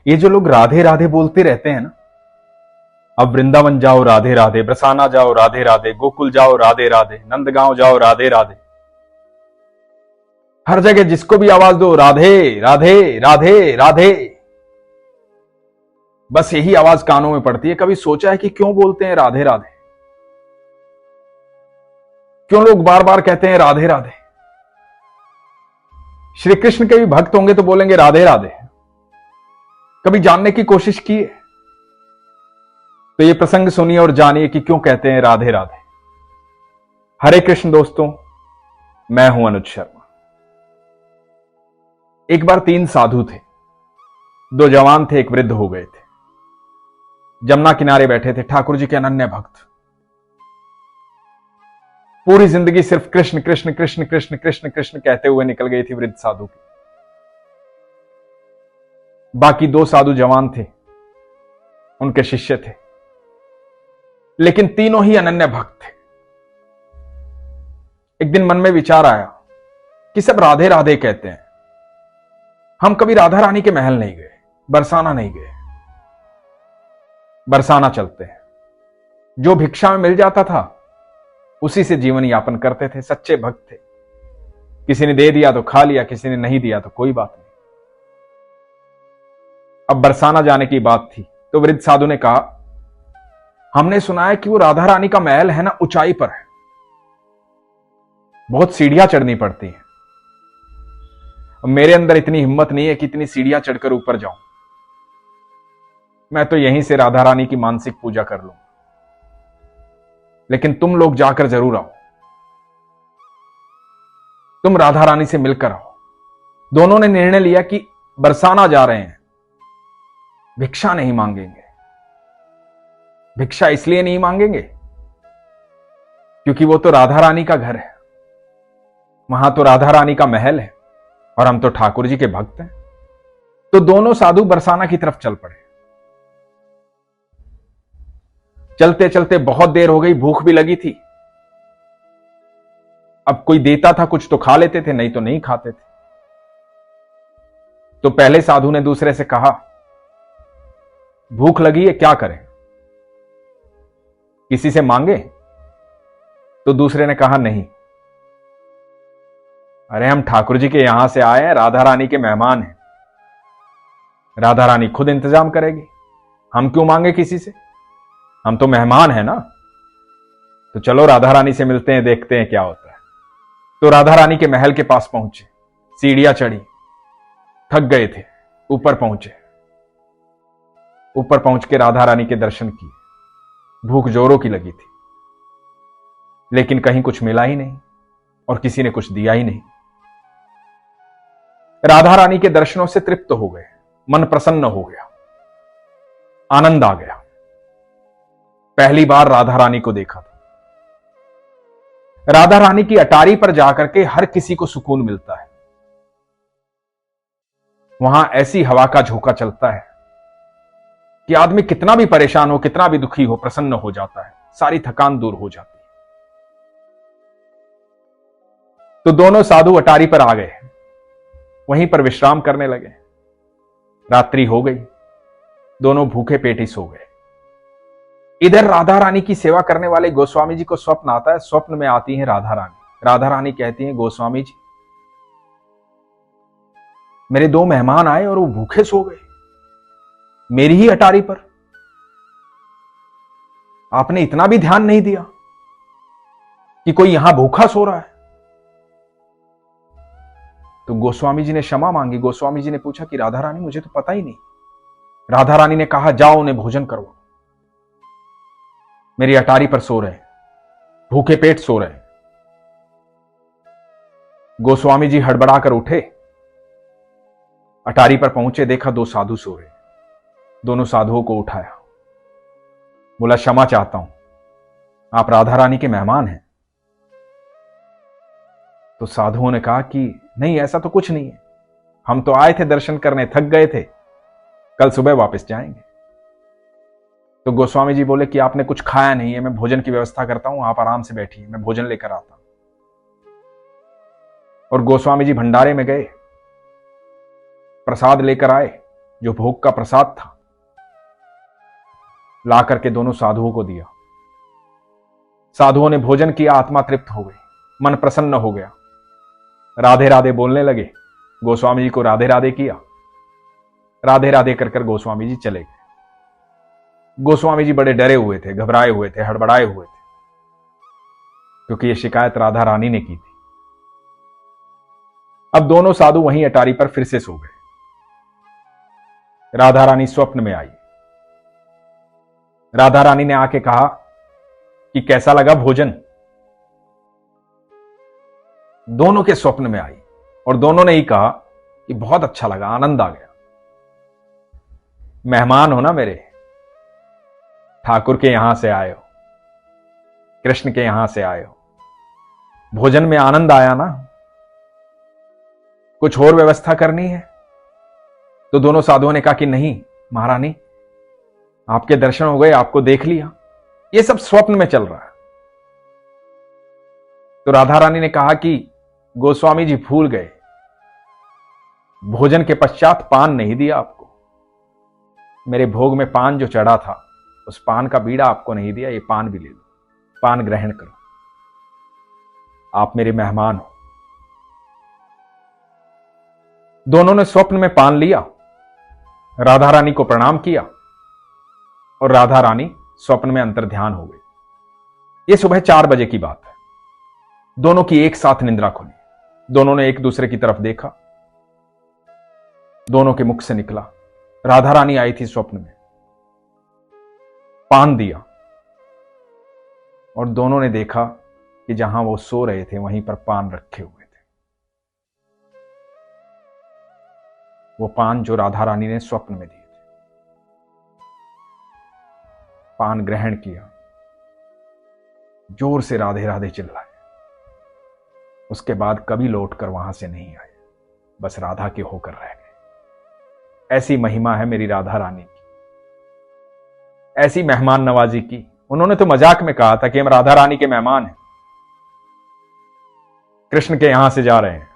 ये जो लोग राधे राधे बोलते रहते हैं ना, अब वृंदावन जाओ राधे राधे, बरसाना जाओ राधे राधे, गोकुल जाओ राधे राधे, नंदगांव जाओ राधे राधे, हर जगह जिसको भी आवाज दो राधे राधे राधे राधे, बस यही आवाज कानों में पड़ती है। कभी सोचा है कि क्यों बोलते हैं राधे राधे? क्यों लोग बार बार कहते हैं राधे राधे? श्री कृष्ण के भी भक्त होंगे तो बोलेंगे राधे राधे। कभी जानने की कोशिश की है? तो ये प्रसंग सुनिए और जानिए कि क्यों कहते हैं राधे राधे। हरे कृष्ण दोस्तों, मैं हूं अनुज शर्मा। एक बार 3 साधु थे, 2 जवान थे, एक वृद्ध हो गए थे। जमुना किनारे बैठे थे, ठाकुर जी के अनन्य भक्त। पूरी जिंदगी सिर्फ कृष्ण कृष्ण कृष्ण कृष्ण कृष्ण कृष्ण कहते हुए निकल गई थी वृद्ध साधु की। बाकी 2 साधु जवान थे, उनके शिष्य थे, लेकिन तीनों ही अनन्य भक्त थे। एक दिन मन में विचार आया कि सब राधे राधे कहते हैं, हम कभी राधा रानी के महल नहीं गए, बरसाना नहीं गए। बरसाना चलते हैं, जो भिक्षा में मिल जाता था उसी से जीवन यापन करते थे। सच्चे भक्त थे, किसी ने दे दिया तो खा लिया, किसी ने नहीं दिया तो कोई बात नहीं। अब बरसाना जाने की बात थी तो वृद्ध साधु ने कहा, हमने सुना है कि वो राधा रानी का महल है ना, ऊंचाई पर है, बहुत सीढ़ियां चढ़नी पड़ती हैं। मेरे अंदर इतनी हिम्मत नहीं है कि इतनी सीढ़ियां चढ़कर ऊपर जाऊं। मैं तो यहीं से राधा रानी की मानसिक पूजा कर लूं, लेकिन तुम लोग जाकर जरूर आओ, तुम राधा रानी से मिलकर आओ। दोनों ने निर्णय लिया कि बरसाना जा रहे हैं, भिक्षा नहीं मांगेंगे। भिक्षा इसलिए नहीं मांगेंगे क्योंकि वो तो राधा रानी का घर है, वहां तो राधा रानी का महल है और हम तो ठाकुर जी के भक्त हैं। तो दोनों साधु बरसाना की तरफ चल पड़े। चलते चलते बहुत देर हो गई, भूख भी लगी थी। अब कोई देता था कुछ तो खा लेते थे, नहीं तो नहीं खाते थे। तो पहले साधु ने दूसरे से कहा, भूख लगी है, क्या करें, किसी से मांगे? तो दूसरे ने कहा, नहीं, अरे हम ठाकुर जी के यहां से आए हैं, राधा रानी के मेहमान हैं, राधा रानी खुद इंतजाम करेगी, हम क्यों मांगे किसी से, हम तो मेहमान हैं ना। तो चलो राधा रानी से मिलते हैं, देखते हैं क्या होता है। तो राधा रानी के महल के पास पहुंचे, सीढ़ियां चढ़ी, थक गए थे, ऊपर पहुंचे। ऊपर पहुंच के राधा रानी के दर्शन किए। भूख जोरों की लगी थी, लेकिन कहीं कुछ मिला ही नहीं और किसी ने कुछ दिया ही नहीं। राधा रानी के दर्शनों से तृप्त हो गए, मन प्रसन्न हो गया, आनंद आ गया। पहली बार राधा रानी को देखा था। राधा रानी की अटारी पर जाकर के हर किसी को सुकून मिलता है। वहां ऐसी हवा का झोंका चलता है कि आदमी कितना भी परेशान हो, कितना भी दुखी हो, प्रसन्न हो जाता है, सारी थकान दूर हो जाती है। तो दोनों साधु अटारी पर आ गए, वहीं पर विश्राम करने लगे। रात्रि हो गई, दोनों भूखे पेट ही सो गए। इधर राधा रानी की सेवा करने वाले गोस्वामी जी को स्वप्न आता है। स्वप्न में आती हैं राधा रानी। राधा रानी कहती हैं, गोस्वामी जी, मेरे 2 मेहमान आए और वो भूखे सो गए मेरी ही अटारी पर। आपने इतना भी ध्यान नहीं दिया कि कोई यहां भूखा सो रहा है। तो गोस्वामी जी ने क्षमा मांगी। गोस्वामी जी ने पूछा कि राधा रानी, मुझे तो पता ही नहीं। राधा रानी ने कहा, जाओ उन्हें भोजन करो, मेरी अटारी पर सो रहे, भूखे पेट सो रहे। गोस्वामी जी हड़बड़ाकर उठे, अटारी पर पहुंचे, देखा 2 साधु सो रहे। दोनों साधुओं को उठाया, बोला, क्षमा चाहता हूं, आप राधा रानी के मेहमान हैं। तो साधुओं ने कहा कि नहीं, ऐसा तो कुछ नहीं है, हम तो आए थे दर्शन करने, थक गए थे, कल सुबह वापस जाएंगे। तो गोस्वामी जी बोले कि आपने कुछ खाया नहीं है, मैं भोजन की व्यवस्था करता हूं, आप आराम से बैठिए, मैं भोजन लेकर आता हूं। और गोस्वामी जी भंडारे में गए, प्रसाद लेकर आए, जो भोग का प्रसाद था, ला करके दोनों साधुओं को दिया। साधुओं ने भोजन किया, आत्मा तृप्त हो गई, मन प्रसन्न हो गया, राधे राधे बोलने लगे। गोस्वामी जी को राधे राधे किया, राधे राधे कर गोस्वामी जी चले गए। गोस्वामी जी बड़े डरे हुए थे, घबराए हुए थे, हड़बड़ाए हुए थे, क्योंकि यह शिकायत राधा रानी ने की थी। अब दोनों साधु वहीं अटारी पर फिर से सो गए। राधा रानी स्वप्न में आई। राधा रानी ने आके कहा कि कैसा लगा भोजन। दोनों के स्वप्न में आई और दोनों ने ही कहा कि बहुत अच्छा लगा, आनंद आ गया। मेहमान हो ना मेरे, ठाकुर के यहां से आए हो, कृष्ण के यहां से आए हो, भोजन में आनंद आया ना, कुछ और व्यवस्था करनी है? तो दोनों साधुओं ने कहा कि नहीं महारानी, आपके दर्शन हो गए, आपको देख लिया, ये सब स्वप्न में चल रहा है। तो राधा रानी ने कहा कि गोस्वामी जी भूल गए, भोजन के पश्चात पान नहीं दिया आपको। मेरे भोग में पान जो चढ़ा था, उस पान का बीड़ा आपको नहीं दिया, ये पान भी ले लो, पान ग्रहण करो, आप मेरे मेहमान हो। दोनों ने स्वप्न में पान लिया, राधा रानी को प्रणाम किया और राधा रानी स्वप्न में अंतर्ध्यान हो गई। यह सुबह 4 बजे की बात है। दोनों की एक साथ निंद्रा खुली। दोनों ने एक दूसरे की तरफ देखा। दोनों के मुख से निकला, राधा रानी आई थी स्वप्न में, पान दिया, और दोनों ने देखा कि जहां वो सो रहे थे वहीं पर पान रखे हुए थे। वो पान जो राधा रानी ने स्वप्न में दिए थे। पान ग्रहण किया, जोर से राधे राधे चिल्लाए। उसके बाद कभी लौटकर वहां से नहीं आए, बस राधा के होकर रह गए। ऐसी महिमा है मेरी राधा रानी की, ऐसी मेहमान नवाजी की। उन्होंने तो मजाक में कहा था कि हम राधा रानी के मेहमान हैं, कृष्ण के यहां से जा रहे हैं।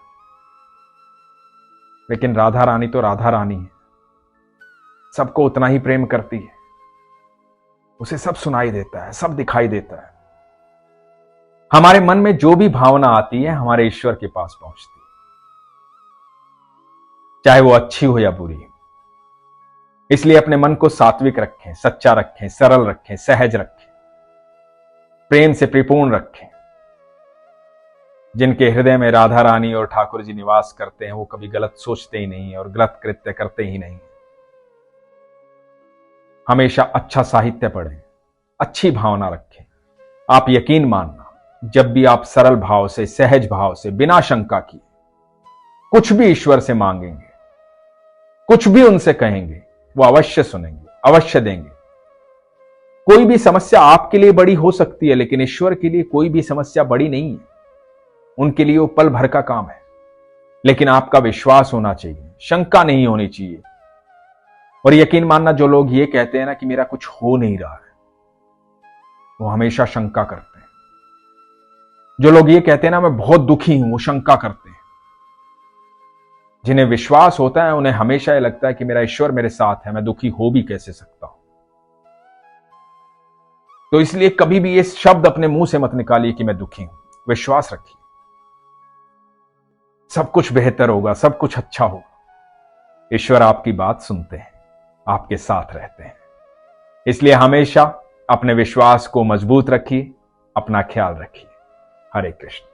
लेकिन राधा रानी तो राधा रानी है, सबको उतना ही प्रेम करती है, उसे सब सुनाई देता है, सब दिखाई देता है। हमारे मन में जो भी भावना आती है हमारे ईश्वर के पास पहुंचती है, चाहे वो अच्छी हो या बुरी। इसलिए अपने मन को सात्विक रखें, सच्चा रखें, सरल रखें, सहज रखें, प्रेम से परिपूर्ण रखें। जिनके हृदय में राधा रानी और ठाकुर जी निवास करते हैं, वो कभी गलत सोचते ही नहीं और गलत कृत्य करते ही नहीं। हमेशा अच्छा साहित्य पढ़ें, अच्छी भावना रखें। आप यकीन मानना, जब भी आप सरल भाव से, सहज भाव से, बिना शंका किए कुछ भी ईश्वर से मांगेंगे, कुछ भी उनसे कहेंगे, वो अवश्य सुनेंगे, अवश्य देंगे। कोई भी समस्या आपके लिए बड़ी हो सकती है, लेकिन ईश्वर के लिए कोई भी समस्या बड़ी नहीं है। उनके लिए वो पल भर का काम है। लेकिन आपका विश्वास होना चाहिए, शंका नहीं होनी चाहिए। और यकीन मानना, जो लोग ये कहते हैं ना कि मेरा कुछ हो नहीं रहा है, वो हमेशा शंका करते हैं। जो लोग ये कहते हैं ना मैं बहुत दुखी हूं, वो शंका करते हैं। जिन्हें विश्वास होता है उन्हें हमेशा ये लगता है कि मेरा ईश्वर मेरे साथ है, मैं दुखी हो भी कैसे सकता हूं। तो इसलिए कभी भी ये शब्द अपने मुंह से मत निकालिए कि मैं दुखी हूं। विश्वास रखिए, सब कुछ बेहतर होगा, सब कुछ अच्छा होगा। ईश्वर आपकी बात सुनते हैं, आपके साथ रहते हैं। इसलिए हमेशा अपने विश्वास को मजबूत रखिए, अपना ख्याल रखिए। हरे कृष्ण।